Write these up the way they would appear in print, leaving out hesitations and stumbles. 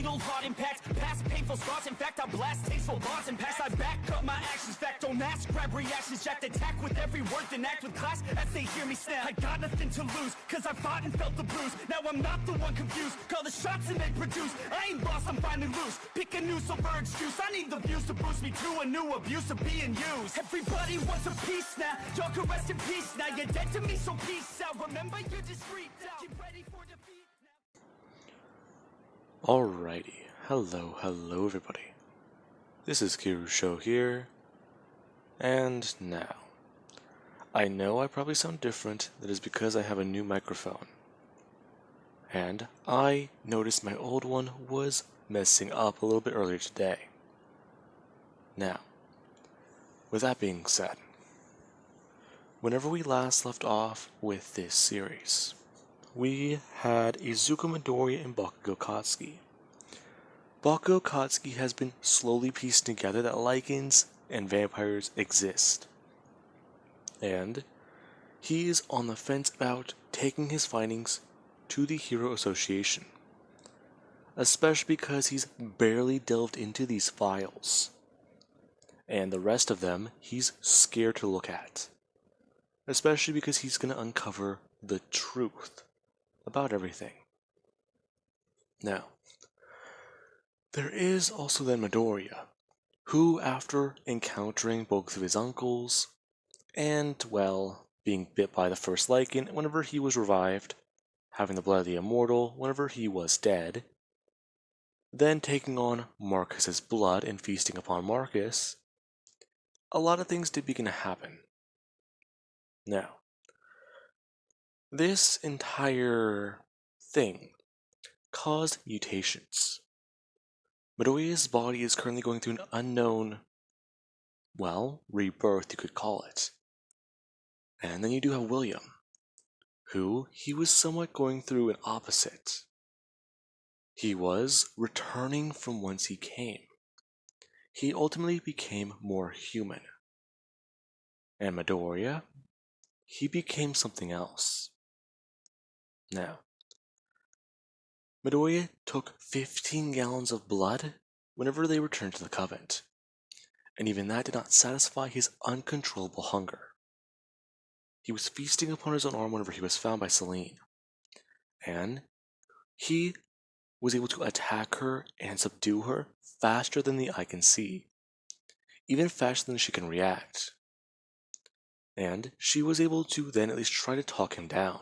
fatal heart impacts, past painful scars. In fact, I blast tasteful bars and pass. I back up my actions, fact don't ask, grab reactions, jacked attack with every word, then act with class as they hear me snap. I got nothing to lose, cause I fought and felt the bruise. Now I'm not the one confused, call the shots and they produce. I ain't lost, I'm finally loose, pick a new silver excuse. I need the views to boost me to a new abuse of being used. Everybody wants a piece now, y'all can rest in peace now. You're dead to me, so peace out. Remember, you're discreet out. Get ready for defeat now. Alrighty, hello everybody. This is Kiru's show here, and now. I know I probably sound different, that is because I have a new microphone. And I noticed my old one was messing up a little bit earlier today. Now, with that being said, whenever we last left off with this series, we had Izuku Midoriya and Bakugo Katsuki. Bakugo Katsuki has been slowly pieced together that lichens and vampires exist. And he is on the fence about taking his findings to the Hero Association, especially because he's barely delved into these files. And the rest of them, he's scared to look at, especially because he's going to uncover the truth about everything. Now, there is also then Midoriya, who, after encountering both of his uncles, and, well, being bit by the first lichen whenever he was revived, having the blood of the immortal whenever he was dead, then taking on Marcus's blood and feasting upon Marcus, a lot of things did begin to happen. Now, this entire thing caused mutations. Midoriya's body is currently going through an unknown, well, rebirth you could call it. And then you do have William, who he was somewhat going through an opposite. He was returning from whence he came. He ultimately became more human. And Midoriya, he became something else. Now, Midoriya took 15 gallons of blood whenever they returned to the Covenant, and even that did not satisfy his uncontrollable hunger. He was feasting upon his own arm whenever he was found by Selene, and he was able to attack her and subdue her faster than the eye can see, even faster than she can react. And she was able to then at least try to talk him down.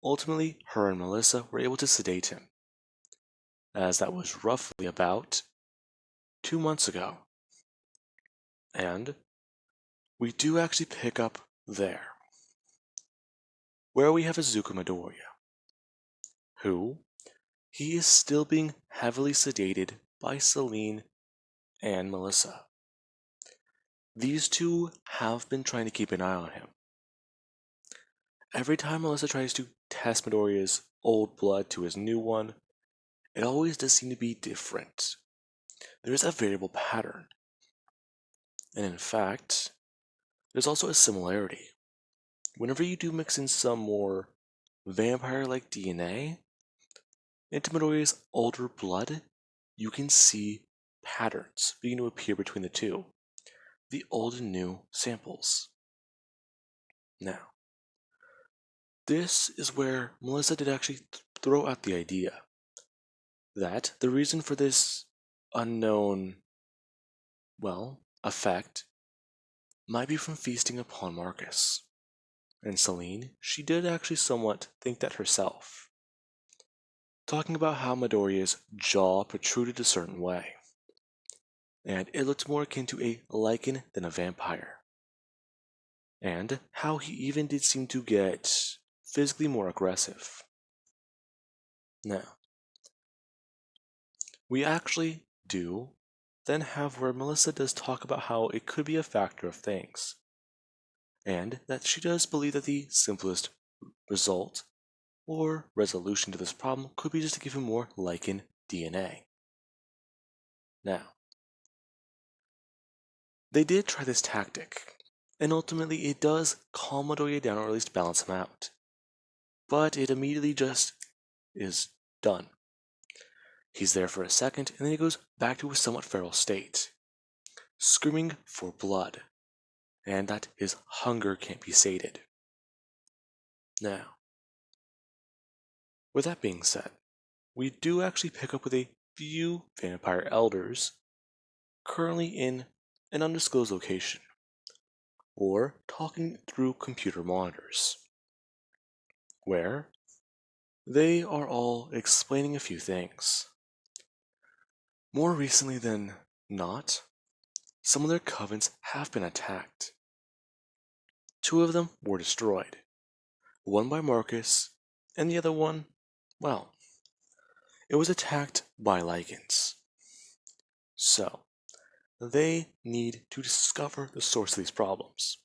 Ultimately, her and Melissa were able to sedate him, as that was roughly about 2 months ago. And we do actually pick up there, where we have Izuku Midoriya, who he is still being heavily sedated by Selene and Melissa. These two have been trying to keep an eye on him. Every time Melissa tries to test Midoriya's old blood to his new one, it always does seem to be different. There is a variable pattern. And in fact, there's also a similarity. Whenever you do mix in some more vampire-like DNA into Midoriya's older blood, you can see patterns beginning to appear between the two, the old and new samples. Now, this is where Melissa did actually throw out the idea that the reason for this unknown, well, effect might be from feasting upon Marcus. And Selene, she did actually somewhat think that herself, talking about how Midoriya's jaw protruded a certain way, and it looked more akin to a lichen than a vampire, and how he even did seem to get physically more aggressive. Now, we actually do then have where Melissa does talk about how it could be a factor of things, and that she does believe that the simplest result or resolution to this problem could be just to give him more lichen DNA. Now, they did try this tactic, and ultimately it does calm Midoriya down or at least balance him out, but it immediately just is done. He's there for a second, and then he goes back to a somewhat feral state, screaming for blood, and that his hunger can't be sated. Now, with that being said, we do actually pick up with a few vampire elders currently in an undisclosed location, or talking through computer monitors, where they are all explaining a few things. More recently than not, some of their covens have been attacked. 2 of them were destroyed, one by Marcus, and the other one, well, it was attacked by lichens. So, they need to discover the source of these problems.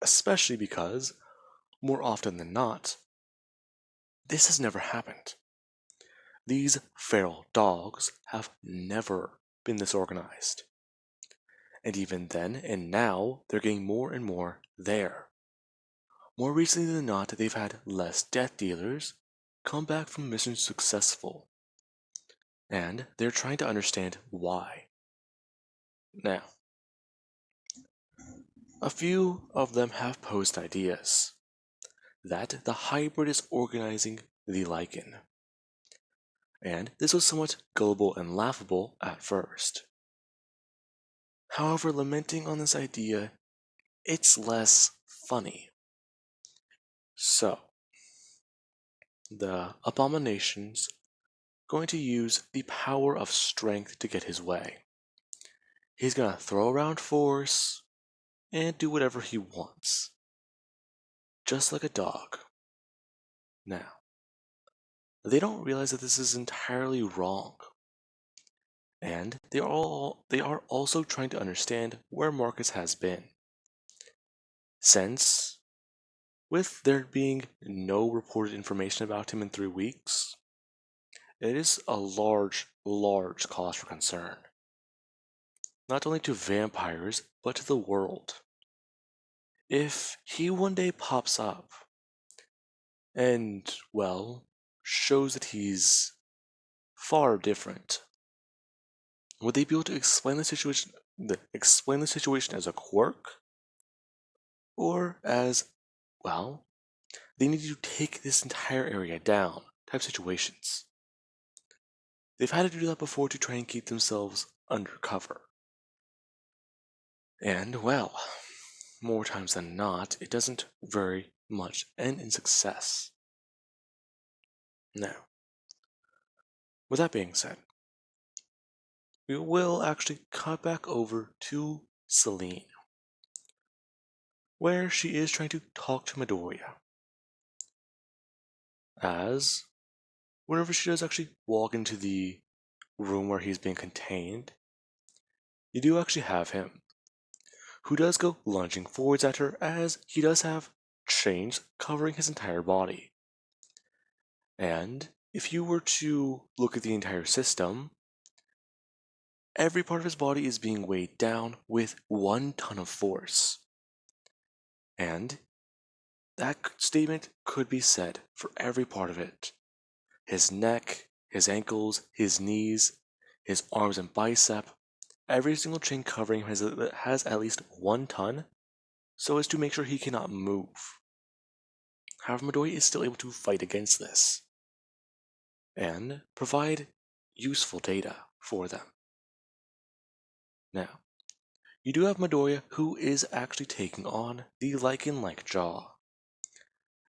Especially because, more often than not, this has never happened. These feral dogs have never been this organized. And even then and now, they're getting more and more there. More recently than not, they've had less death dealers come back from missions successful. And they're trying to understand why. Now, a few of them have posed ideas that the hybrid is organizing the lichen. And this was somewhat gullible and laughable at first. However, lamenting on this idea, it's less funny. So, the abomination's going to use the power of strength to get his way. He's gonna throw around force and do whatever he wants. Just like a dog. Now, they don't realize that this is entirely wrong. And they are also trying to understand where Marcus has been. Since, with there being no reported information about him in 3 weeks, it is a large cause for concern. Not only to vampires, but to the world. If he one day pops up and, well, shows that he's far different, would they be able to explain the situation as a quirk? Or as, well, they need to take this entire area down type situations? They've had to do that before to try and keep themselves undercover. And, well, more times than not, it doesn't very much end in success. Now, with that being said, we will actually cut back over to Celine, where she is trying to talk to Midoriya. As, whenever she does actually walk into the room where he's being contained, you do actually have him, who does go lunging forwards at her as he does have chains covering his entire body. And if you were to look at the entire system, every part of his body is being weighed down with 1 ton of force. And that statement could be said for every part of it. His neck, his ankles, his knees, his arms and bicep, every single chain covering him has at least 1 ton, so as to make sure he cannot move. However, Midoriya is still able to fight against this, and provide useful data for them. Now, you do have Midoriya, who is actually taking on the lichen-like jaw,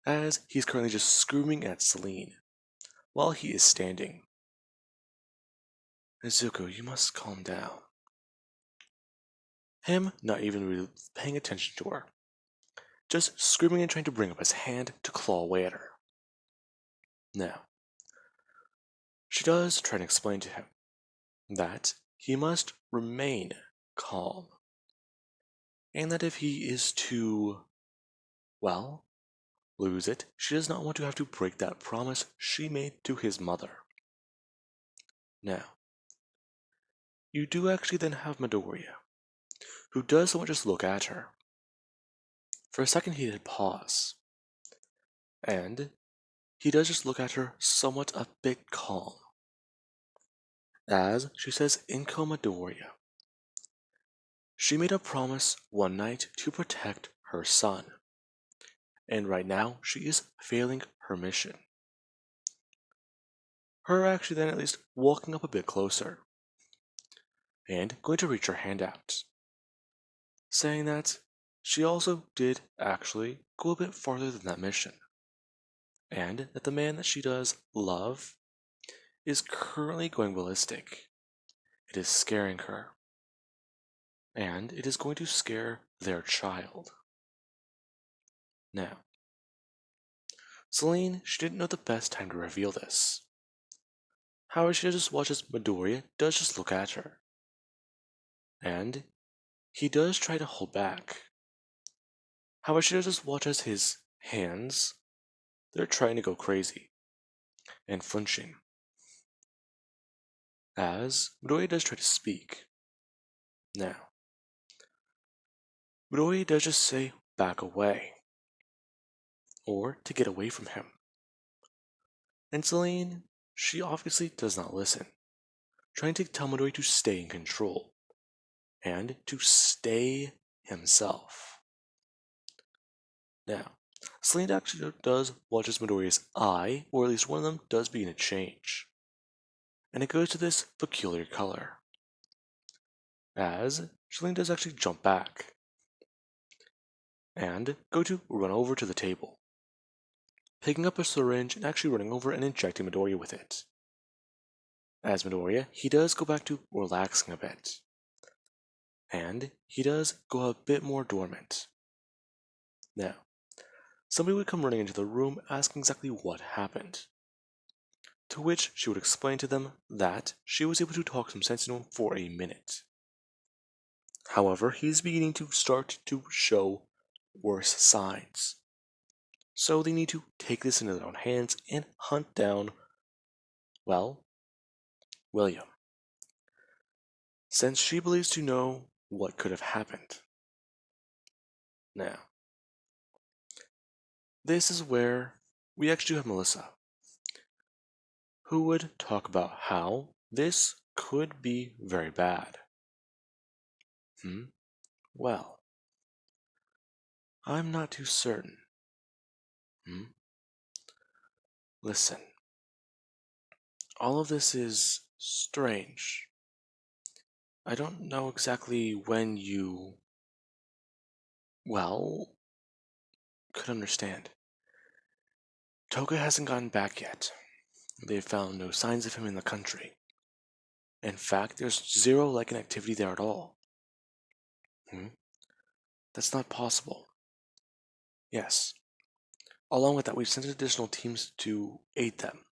as he's currently just screaming at Celine while he is standing. Izuku, you must calm down. Him not even really paying attention to her, just screaming and trying to bring up his hand to claw away at her. Now, she does try to explain to him that he must remain calm, and that if he is to, well, lose it, she does not want to have to break that promise she made to his mother. Now, you do actually then have Midoriya, who does somewhat just look at her. For a second he did pause, and he does just look at her somewhat a bit calm, as she says in Midoriya, she made a promise one night to protect her son, and right now she is failing her mission. Her actually then at least walking up a bit closer and going to reach her hand out, saying that she also did actually go a bit farther than that mission, and that the man that she does love is currently going ballistic. It is scaring her, and it is going to scare their child. Now, Celine, she didn't know the best time to reveal this. However, she just watches Midoriya does just look at her, and he does try to hold back. However, she does just watch as his hands, they're trying to go crazy and flinching. As Midoriya does try to speak. Now, Midoriya does just say, back away, or to get away from him. And Celine, she obviously does not listen, trying to tell Midoriya to stay in control, and to stay himself. Now, Celine actually does watches Midoriya's eye, or at least one of them does begin to change. And it goes to this peculiar color. As Celine does actually jump back and go to run over to the table, picking up a syringe and actually running over and injecting Midoriya with it. As Midoriya, he does go back to relaxing a bit, and he does go a bit more dormant. Now, somebody would come running into the room asking exactly what happened, to which she would explain to them that she was able to talk some sense into him for a minute. However, he's beginning to start to show worse signs. So they need to take this into their own hands and hunt down, well, William, since she believes to know what could have happened. Now, this is where we actually have Melissa, who would talk about how this could be very bad. Well, I'm not too certain. Listen, all of this is strange. I don't know exactly when you, well, could understand. Toga hasn't gotten back yet. They've found no signs of him in the country. In fact, there's zero Lycan activity there at all. That's not possible. Yes. Along with that, we've sent additional teams to aid them.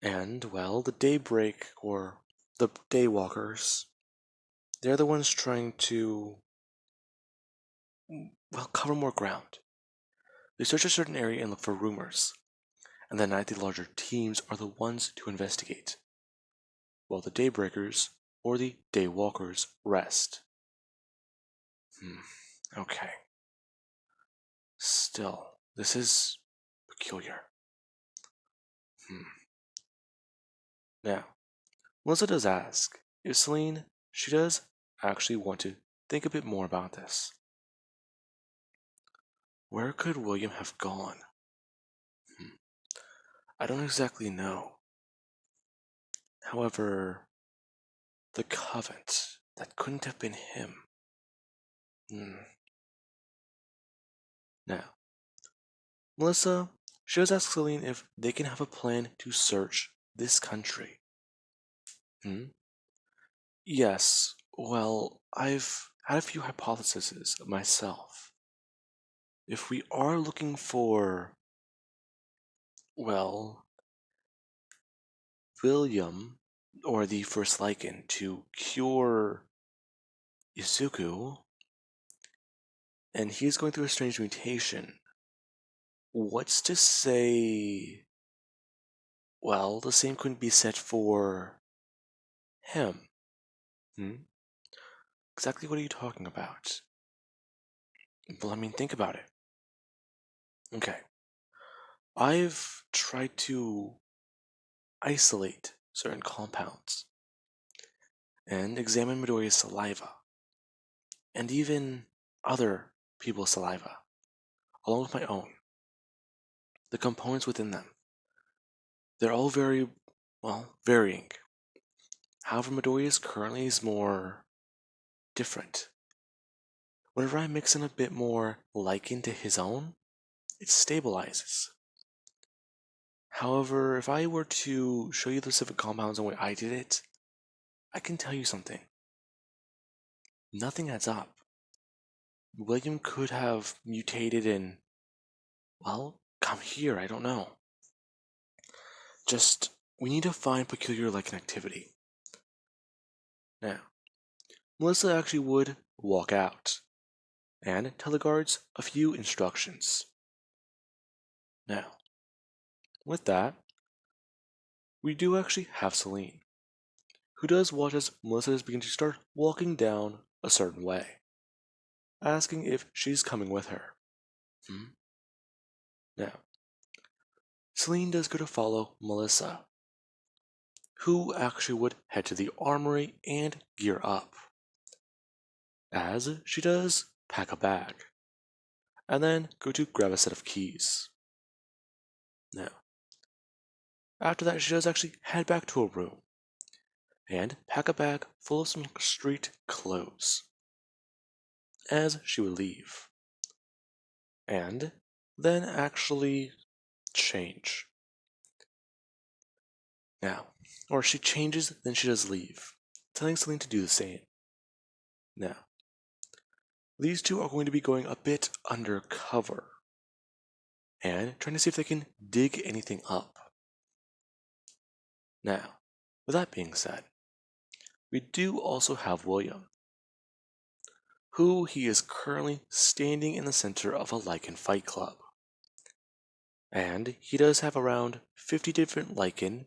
And, well, the Daybreak, or the Daywalkers, they're the ones trying to, well, cover more ground. They search a certain area and look for rumors, and then at the larger teams are the ones to investigate, while the Daybreakers, or the Daywalkers, rest. Okay. Still, this is peculiar. Now, Melissa does ask if Celine, she does actually want to think a bit more about this. Where could William have gone? I don't exactly know. However, the Covent, that couldn't have been him. Now, Melissa, she does ask Celine if they can have a plan to search this country. Yes, well, I've had a few hypotheses myself. If we are looking for, well, William, or the first Lycan, to cure Izuku, and he's going through a strange mutation, what's to say, well, the same couldn't be said for him? Exactly what are you talking about? Well, I mean, think about it. Okay. I've tried to isolate certain compounds and examine Midoriya's saliva and even other people's saliva, along with my own. The components within them, they're all very, well, varying. However, Midoriya's currently is more different. Whenever I mix in a bit more lichen to his own, it stabilizes. However, if I were to show you the specific compounds and the way I did it, I can tell you something. Nothing adds up. William could have mutated and, well, come here, I don't know. Just, we need to find peculiar lichen activity. Now, Melissa actually would walk out and tell the guards a few instructions. Now, with that, we do actually have Celine, who does watch as Melissa is beginning to start walking down a certain way, asking if she's coming with her. Now, Celine does go to follow Melissa, who actually would head to the armory and gear up, as she does pack a bag, and then go to grab a set of keys. Now, after that, she does actually head back to her room and pack a bag full of some street clothes, as she would leave, and then actually change. Now, or she changes, then she does leave, telling Celine to do the same. Now, these two are going to be going a bit undercover and trying to see if they can dig anything up. Now, with that being said, we do also have William, who he is currently standing in the center of a lichen fight club. And he does have around 50 different lichen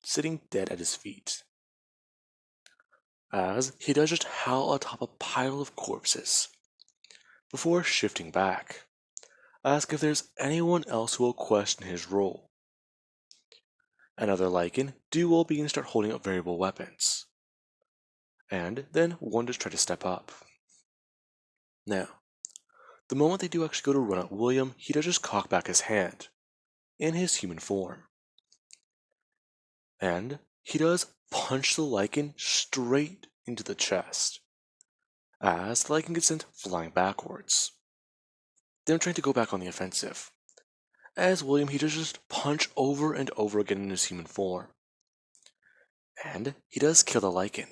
sitting dead at his feet, as he does just howl atop a pile of corpses before shifting back, ask if there's anyone else who will question his role. Another lichen do all begin to start holding up variable weapons, and then one does try to step up. Now, the moment they do actually go to run at William, he does just cock back his hand in his human form, and he does punch the lichen straight into the chest, as the lichen gets sent flying backwards. Them trying to go back on the offensive, as William he does just punch over and over again in his human form, and he does kill the lichen,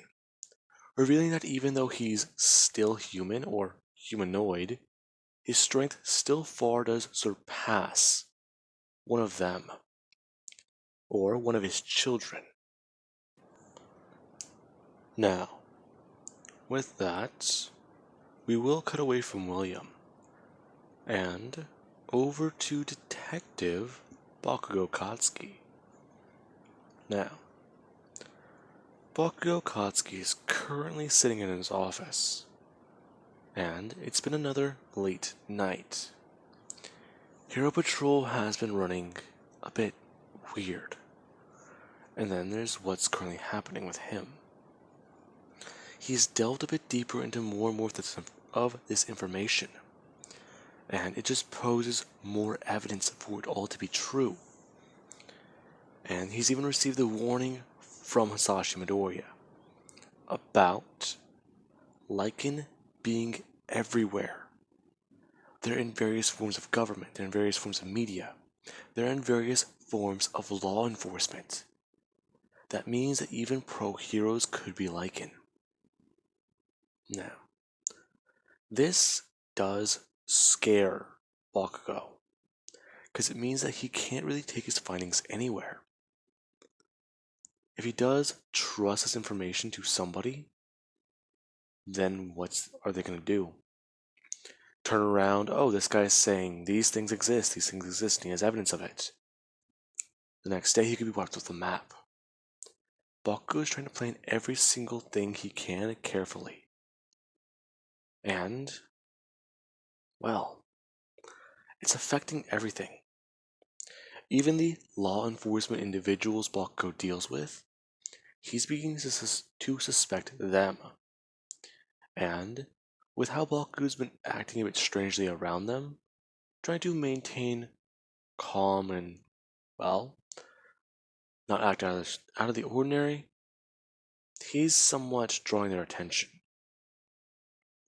revealing that even though he's still human or humanoid, his strength still far does surpass one of them, or one of his children. Now, with that, we will cut away from William and over to Detective Bakugo Katsuki. Now, Bakugo Katsuki is currently sitting in his office, and it's been another late night. Hero Patrol has been running a bit weird, and then there's what's currently happening with him. He's delved a bit deeper into more and more of this information, and it just poses more evidence for it all to be true. And he's even received a warning from Hisashi Midoriya about lichen being everywhere. They're in various forms of government, they're in various forms of media, they're in various forms of law enforcement. That means that even pro heroes could be lichen. Now, this does scare Bakugo, because it means that he can't really take his findings anywhere. If he does trust this information to somebody, then what are they going to do? Turn around, oh, this guy's saying these things exist, and he has evidence of it. The next day he could be wiped off the map. Bakugo is trying to plan every single thing he can carefully. And, well, it's affecting everything. Even the law enforcement individuals Bakugo deals with, he's beginning to suspect them. And with how Baku's been acting a bit strangely around them, trying to maintain calm and, well, not act out of the ordinary, he's somewhat drawing their attention.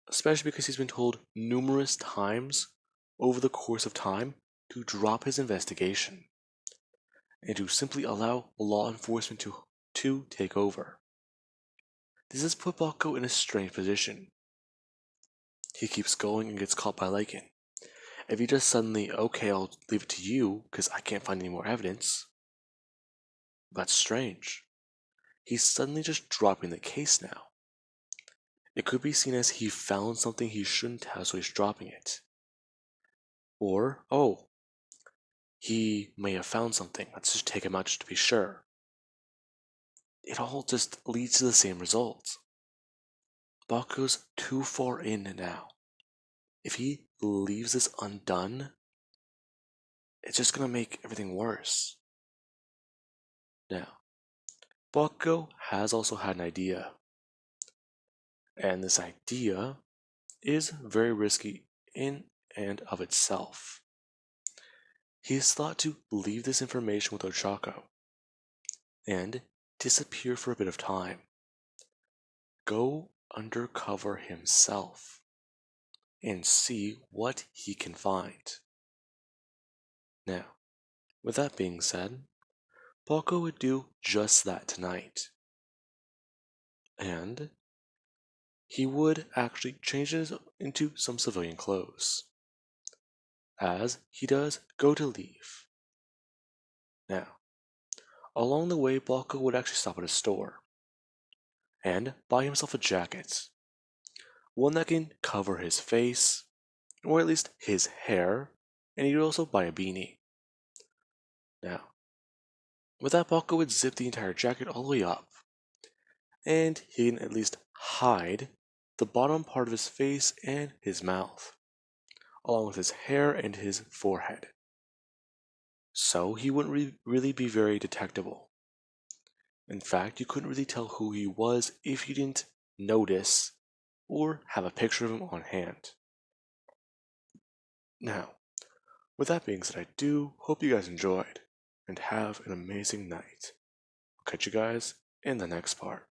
Especially because he's been told numerous times over the course of time to drop his investigation and to simply allow law enforcement to take over. This has put Baku in a strange position. He keeps going and gets caught by Lycan. If he just suddenly, okay, I'll leave it to you because I can't find any more evidence, that's strange. He's suddenly just dropping the case now. It could be seen as he found something he shouldn't have, so he's dropping it. Or, oh, he may have found something, let's just take him out just to be sure. It all just leads to the same result. Baku's too far in now. If he leaves this undone, it's just gonna make everything worse. Now, Baku has also had an idea. And this idea is very risky in and of itself. He is thought to leave this information with Ochako and disappear for a bit of time. Go undercover himself and see what he can find. Now, with that being said, Baku would do just that tonight. And he would actually change into some civilian clothes, as he does go to leave. Now, along the way, Baku would actually stop at a store and buy himself a jacket, one that can cover his face, or at least his hair, and he'd also buy a beanie. Now, with that, Baku would zip the entire jacket all the way up, and he can at least hide the bottom part of his face and his mouth, along with his hair and his forehead. So he wouldn't really be very detectable. In fact, you couldn't really tell who he was if you didn't notice or have a picture of him on hand. Now, with that being said, I do hope you guys enjoyed and have an amazing night. I'll catch you guys in the next part.